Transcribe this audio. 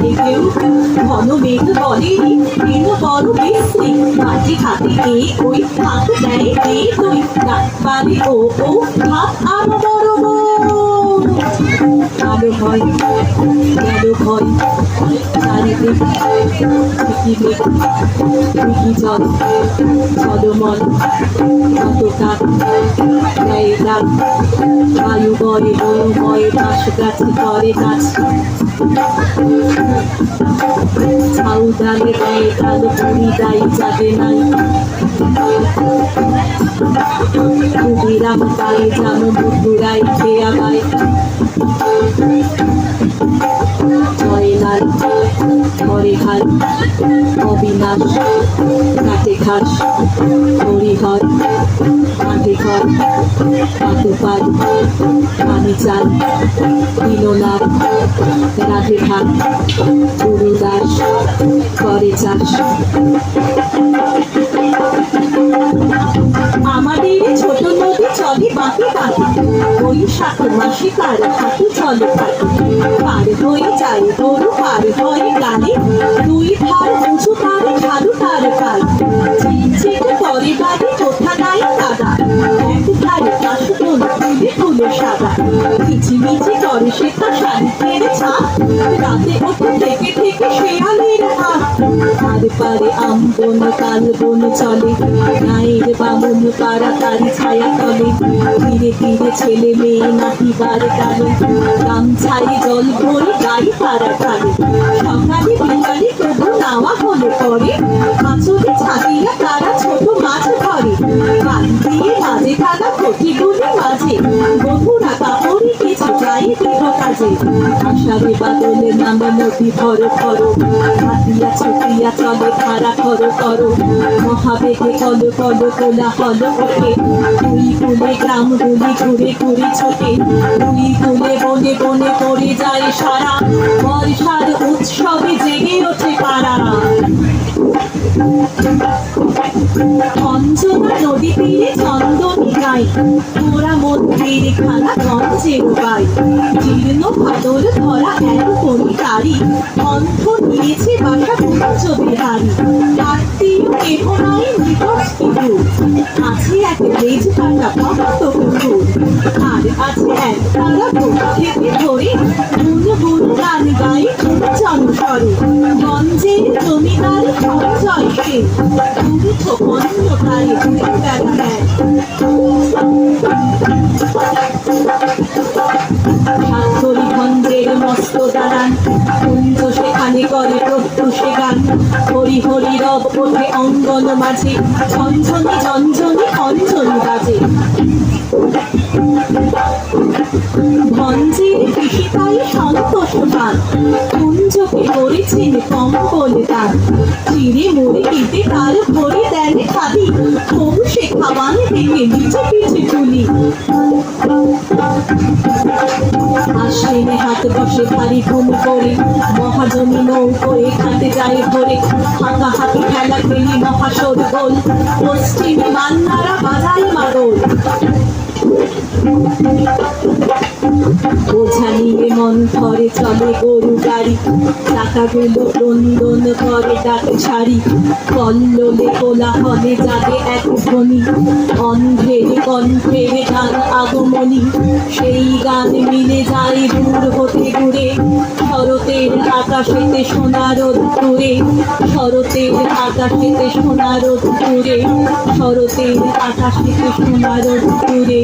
বলে কেউ ঘন মেঘ বলে দিন বড় বৃষ্টি মাটি হাতে এই ওই হাত দেয় এই তুই গাছ বাড়ি ও ভাত আরো বড় আলো ভয় গেল ভয় চারিদিকে ঠিকই জল চলমল কত কাক গায়ে ডাক বায়ু বয়ে বয়ে বাস গাছ করে গাছ ছাউ ডালে দেয় ডাল পুরি দায়ী যাবে নাই কুবিরাম গায়ে জানো বুকুরাই খেয়া গায় জয়লাল ঘরে ঘাট অবিনাশ কাটে ঘাস হরিহর মাঠে ঘর পাতুপাল পানি চাল দিনলাভ রাধে ঘাট গুরুদাস করে চাষ আমাদের ছোট নদী চলে বাঁকে বাঁকে বৈশাখ মাসে কার হাঁটু চলে পার হয়ে যায় গরু পার হয় গানে দুই ধার উঁচু তার ঝাড়ু তার কাল চিনচিটে করে বাড়ি কোথা গায়ে কাদা এক ধারে কাশবন ফুলে ফুলে সাদা মিছিমিছি করে সে তো শাড়ি ফেরে ছাপ রাতে ওঠে থেকে থেকে শেয়ালের হাত আর পারে আম বন কাল বন চলে গায়ের বামন তাড়াতাড়ি ছায়া তলে ধীরে ধীরে ছেলে মেয়ে নাহিবার কালে গামছায় জল ভরে গাড়ি তারা টানে সকালে বিকালে তবু নাওয়া হলে পরে আঁচলে ছাড়িয়া তারা ছোট মাছ ধরে কান দিয়ে বাজে তারা ক্ষতিগুলি মাঝে বধুরা কাপড়ে কিছু যায় দেহ কাজে আষাঢ়ে বাদলে নামে নদী ধরো ধরো হাতিয়া ছুটিয়া চলে ধারা করো করো মহাবেগে কলো কলো কোলা হলো ওঠে দুই কুলে গ্রামগুলি ঘুরে ঘুরে ছোটে দুই কুলে বনে বনে পড়ে যায় সারা বর্ষার উৎসবে জেগে ওঠে পাড়া অঞ্জনা নদী তীরে চন্দনী গাই তোরা মন্দির খানা গঞ্জের গাই জীর্ণ ভাদর ধরা এত কোনি তারি অন্ধ নিয়েছে বাসা কুঞ্জ বিহারি আত্মীয় কেহ নাই নিকট আছে এক লেজ কাটা ভক্ত কুকুর আর আছে এক তারা বোকা থেকে ধরে গুন গুন গান গাই চুন করে গঞ্জের জমিদার সঞ্চয় সে দুধ অন্য তাই গঞ্জের মস্ত দাঁড়ান কুঞ্জ সেখানে করে প্রত্যুষে গান হরি হরি রব ওঠে অঙ্গন মাঝে ঝনঝনি ঝনঝনি অঞ্জনি বাজে ভঞ্জের কৃষিকাই সন্তোষ পান কুঞ্জকে করেছেন কম্বল দান চিড়ে মুড়ে কেটে তার ভরে দেন খাবি তবু সে খাওয়ান থেকে নিচে পিছে তুলি আশ্বিনে হাত বসে ভারী ঘুম করে মহাজনী নৌকোয় খাতে যায় ভরে ফাঁকা হাতে খেলা খেলি মহাসর গোল পশ্চিমে মান্নারা বাজায় মাদল বোঝা নিয়ে মন ধরে চলে গরু গাড়ি চাকাগুলো দন্দন করে ডাকে ছাড়ি কল্লোলে কোলাহলে যাবে এক ধ্বনি অন্ধের কণ্ঠের গান আগমনী সেই গান মিলে যায় দূর হতে ঘুরে শরতের আকাশেতে সোনার দূরে শরতের আকাশেতে সোনার দূরে শরতের আকাশেতে সোনার দূরে